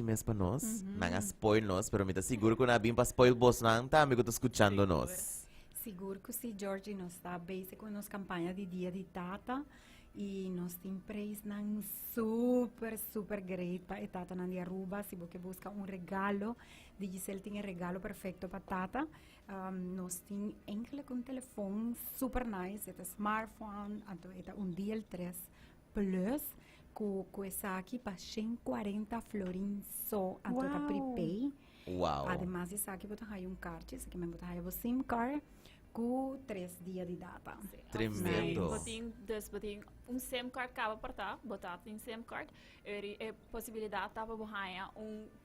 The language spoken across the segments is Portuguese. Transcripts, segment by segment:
mês para nós, não a spoil nós, pero me tá seguro que não bem para spoil boss não, tá amigo, tô escutando nós. Seguro que sim, George, nós está bem com a nossa campanha de Dia de Tata e nós temos preço super great para a Tata na de Aruba. Se você busca regalo, Digicel tem regalo perfeito para Tata. Nós temos eigenlijk um telefone super nice, é smartphone, é DL3 Plus, com essa aqui para 140 florins só, a toda prepay. Uau. Además, essa aqui você tem card, essa aqui você tem SIM card com 3 dias de data. Tremendo. Boting SIM card acaba por tá, botar tem SIM card, é possibilidade tá para ganhar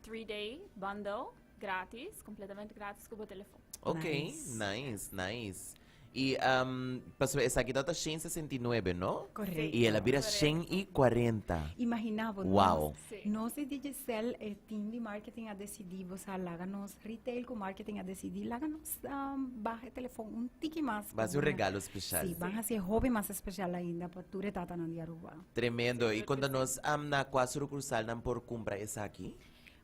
3-day bundle grátis, completamente grátis com o telefone. Ok, nice. E pastor, essa aqui data 169, não? Correto. E ela vira 140. Imaginava, Uau. nós de Digicel, team de marketing a decidir, você larga nos retail com marketing a decidir, larga nos barra telefone um tique mais. Vai ser um regalo especial. Sim, vai ser hobby mais especial ainda para tu retata na Aruba. Tremendo. E quando nós na quase sucursal não por comprar essa aqui?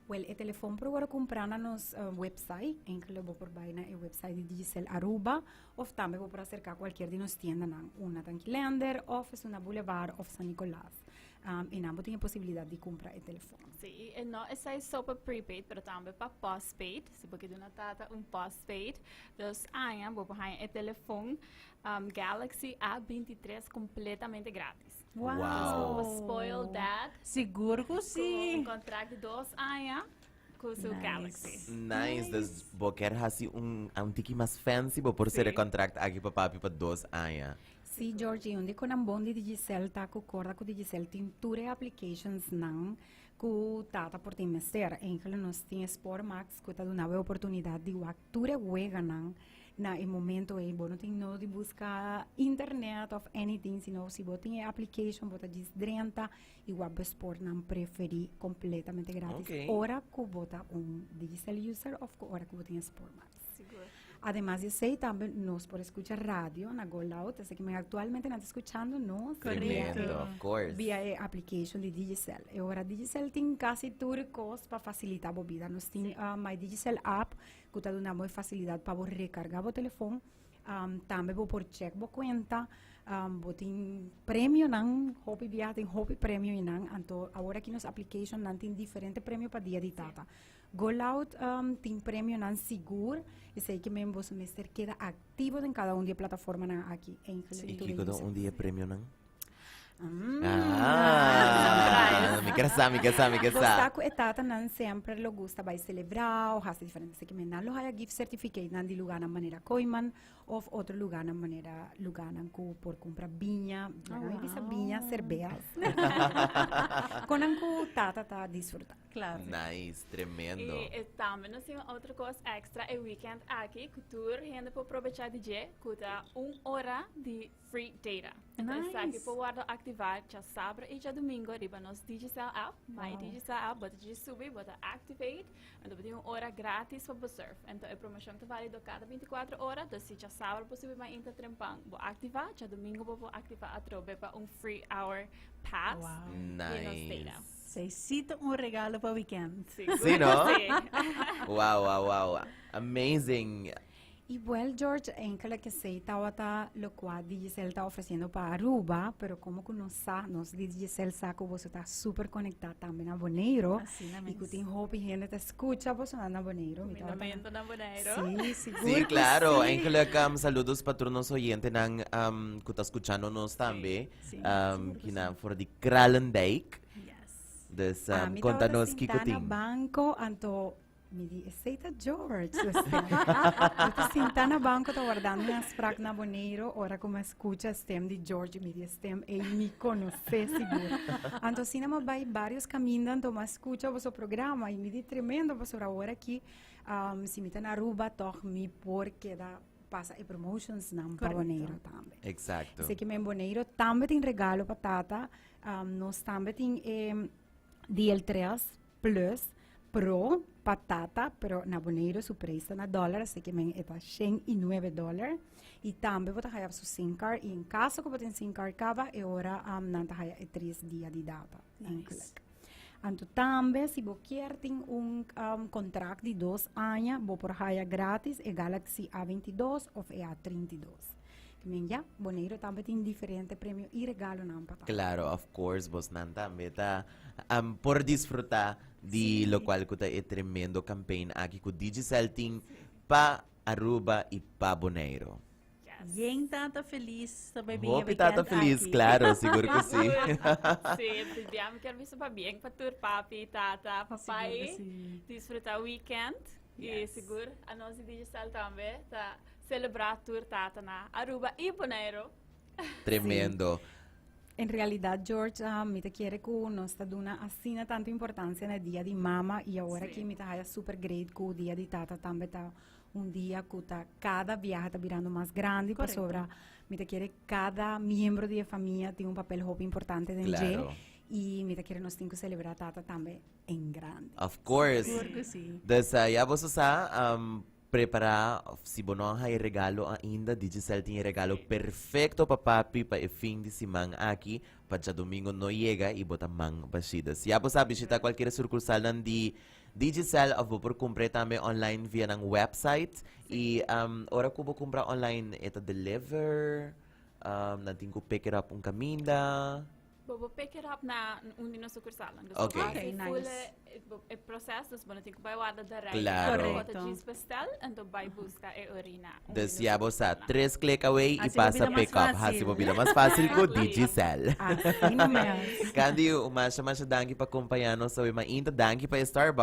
Well, o telefone para agora comprar na nos website, enkel vou por baixo na website de Digicel Aruba, ou também vou para acercar qualquer de nos tiendas, uma Tanquilander, ou uma Boulevard, ou San Nicolás. E não tem a possibilidade de comprar o telefone. Sim, e não, essa é só para prepaid, mas também para postpaid. Se você não tata postpaid, então, vou para o telefone Galaxy A23 completamente grátis. Uau. Spoil that. Seguro que sim. Com contrato de 2 anos com o seu Galaxy. Nice. Das boquer hasi um tiki mais fancy, por ser contract aqui para papi para 2 anos. Sim, Georgie, onde com a bom de Digicel tá concorda com Digicel tem tour applications não que tata por trimestre. Enkel nós tem Sport Max que tá dando a oportunidade de tour wega não na momento é bom não tem não de buscar internet of anything sino se você tem application você diz drenta e o web sport não preferi completamente grátis. Okay. Ora que você Digicel user of ora que você tem Sport Max. Seguro. Además, eu sei também, nós por escuchar rádio na Go Loud, así que actualmente não está escutando nós Tremendo, of course. via a application de Digicel. E agora, Digicel tem quase turcos para facilitar a vida. Nós temos My Digicel app, que está dando uma facilidade para recargar o telefone. Também vou por check a conta. Vou ter prêmio, não, hobby viagem, tem hobby prêmio, não. Então, agora aqui nos application, não tem diferente prêmio para dia de tata. Go Loud tem prêmio não seguro e sei que mesmo você semestre queda ativo em cada de plataforma aqui em E que cada dia prêmio não? Me quer saber. Você com etata não sempre lo gusta vai celebrar ou hace diferente sei que me não lo haya gift certificate não de lugar na maneira coiman ou outro lugar na maneira lugar não por comprar vinha, visa vinha, cervejas. Com anco tata tá disfrutar. Claro. Nice, tremendo. E também nós temos outra coisa extra, é weekend aqui, que tu ainda pode aproveitar de dia, que dá 1 hora de free data. Então, aqui pode ativar já sábado e já domingo, riba nos Digicel app, My Digicel app, bota de subir, bota activate, então tem 1 hora grátis para surf. Então, a promoção está válida cada 24 horas, então se já sábado possível mais ainda trempang, vou ativar, já domingo vou ativar a trobe para free hour pass. Nice. Necessita regalo para weekend. Sim, não? Wow. Amazing. E well, George, en que sei tawata lo qual Digicel está oferecendo para Aruba, pero como que nos Digicel sabe que você está super conectado também a Boneiro, e que tem hobby gente te escucha você na Boneiro. Combinamento na Boneiro. Sí, seguro. Sí, claro. En que saludos para los oyentes que están escuchando nos también, que na for the Kralendijk. Dus contanos que tem. Banco, anto me di, aceita George. Eu sinta na banco, tô guardando minhas fracas na Boneiro, ora como escuta stem de George, me di stem, e me conhece seguro. Anto cinema vai vários caminhos, anto mas escuta o seu programa, e me di tremendo, você agora aqui, se me tá na Aruba, toch me porque da passa e promotions na Boneiro também. Exato. Sei que em Boneiro também tem regalo para tata, nós também tem DL3 Plus Pro patata, pero na Boneiro su preço na dólar, sei que men eta $109. E também vou ter su SIM card, e em caso que você tem SIM card cava, é hora não ter 3 dias de data. Nice. Anto também, se você quer ter contrato de 2 anos, você por haya grátis é Galaxy A22 ou é A32. Que já, Boneiro também tem diferentes prêmios e regalo não para Claro, of course, boss nanta meta por disfrutar de lo cual kuta é tremendo campaign aqui com Digicel ting pa Aruba e pa Bonaire. Yen tata feliz sa baby Hope tata feliz, aqui. claro, seguro que sim. Sim, abbiamo quero visto para bem para tur papi, tata, papai, Siguro, sim. desfrutar o weekend e Yes. seguro a nossa digital também tá celebrar tur tata na Aruba e Bonaire. Tremendo. En realidad, George, me te quiere que nos está dando así tanta importancia en el día de mamá y ahora Sí. que me está super great que el día de tata también está un día que cada viaje está virando más grande para Correcto. sobra. Me te quiere cada miembro de la familia tiene un papel muy importante en Claro. y me te quiere nos tiene que celebrar tata también en grande. Of course. Siguro que sim. Dus ja, vos sa preparar se bono hay regalo ainda, Digicel tem regalo perfecto para papi para o fim de semana aqui, para já domingo não chega e bota mang basidas. Já vos sabe visita qualquer sucursal nan di Digicel ou vou por comprar também online via ng website e ora ko vou comprar online eta deliver, natin ko pick it up un caminda. Bobo pick it up na una sucursal. Okay. Okay, nice. O processo, dus bono tinko vai guarda da rei. Claro. Bota cheese pastel, então vai buscar e urina. Dus ja vos sa 3 click away e Assim passa mobila mais pick up. fácil. Assim mobila mais fácil com Exactly. Digicel. Así no me hagas. Kandi, umasya dangi pa kumpayano sa so, mainta dangi pa Starbucks.